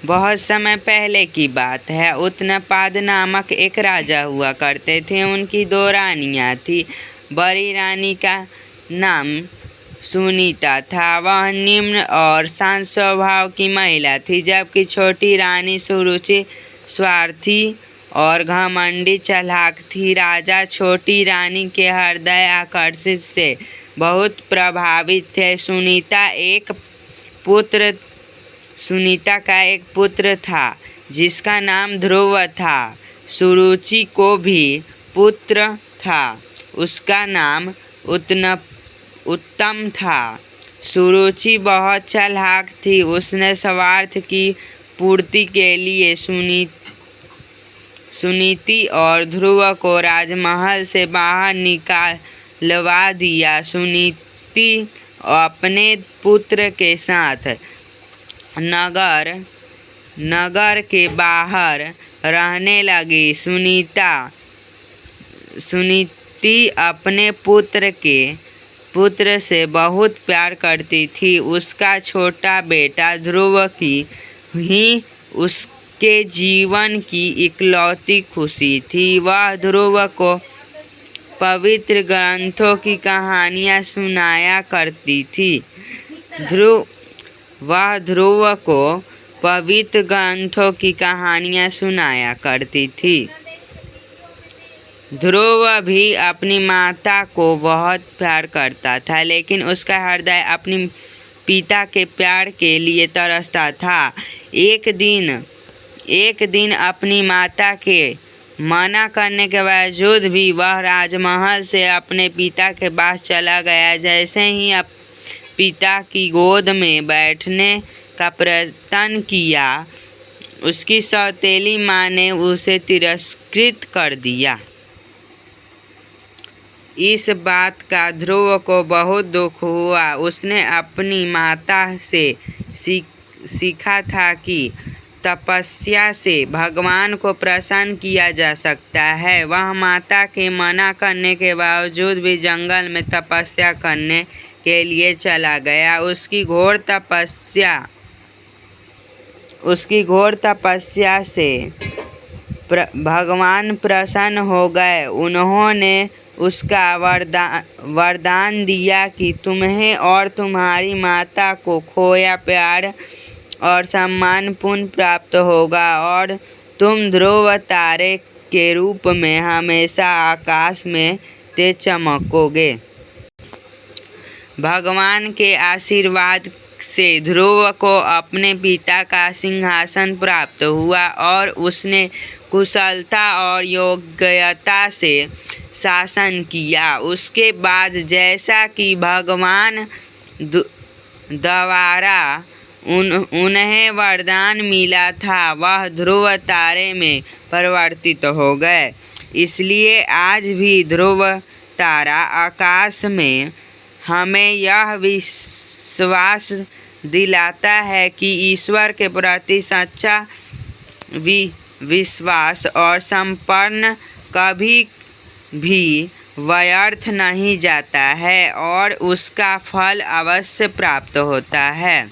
बहुत समय पहले की बात है। उत्तनपाद नामक एक राजा हुआ करते थे। उनकी 2 रानियां थी। बड़ी रानी का नाम सुनीता था। वह निम्न और शांत स्वभाव की महिला थी, जबकि छोटी रानी सुरुचि, स्वार्थी और घमंडी चालाक थी। राजा छोटी रानी के हृदय आकर्षित से बहुत प्रभावित थे। सुनीता का एक पुत्र था जिसका नाम ध्रुव था। सुरुचि को भी पुत्र था, उसका नाम उत्तम था। सुरुचि बहुत चालाक थी। उसने स्वार्थ की पूर्ति के लिए सुनीति और ध्रुव को राजमहल से बाहर निकालवा दिया। सुनीति अपने पुत्र के साथ नगर के बाहर रहने लगी। सुनीति अपने पुत्र से बहुत प्यार करती थी। उसका छोटा बेटा ध्रुव ही उसके जीवन की इकलौती खुशी थी। वह ध्रुव को पवित्र ग्रंथों की कहानियाँ सुनाया करती थी। ध्रुव को पवित्र ग्रंथों की कहानियाँ सुनाया करती थी। ध्रुव भी अपनी माता को बहुत प्यार करता था, लेकिन उसका हृदय अपने पिता के प्यार के लिए तरसता था। एक दिन अपनी माता के मना करने के बावजूद भी वह राजमहल से अपने पिता के पास चला गया। जैसे ही पिता की गोद में बैठने का प्रयत्न किया, उसकी सौतेली माँ ने उसे तिरस्कृत कर दिया। इस बात का ध्रुव को बहुत दुख हुआ। उसने अपनी माता से सीखा था कि तपस्या से भगवान को प्रसन्न किया जा सकता है। वह माता के मना करने के बावजूद भी जंगल में तपस्या करने के लिए चला गया। उसकी घोर तपस्या से भगवान प्रसन्न हो गए। उन्होंने उसका वरदान दिया कि तुम्हें और तुम्हारी माता को खोया प्यार और सम्मान पुनः प्राप्त होगा और तुम ध्रुव तारे के रूप में हमेशा आकाश में तेज चमकोगे। भगवान के आशीर्वाद से ध्रुव को अपने पिता का सिंहासन प्राप्त हुआ और उसने कुशलता और योग्यता से शासन किया। उसके बाद जैसा कि भगवान द्वारा उन्हें वरदान मिला था, वह ध्रुव तारे में परिवर्तित हो गए। इसलिए आज भी ध्रुव तारा आकाश में हमें यह विश्वास दिलाता है कि ईश्वर के प्रति सच्चा विश्वास और समर्पण कभी भी व्यर्थ नहीं जाता है और उसका फल अवश्य प्राप्त होता है।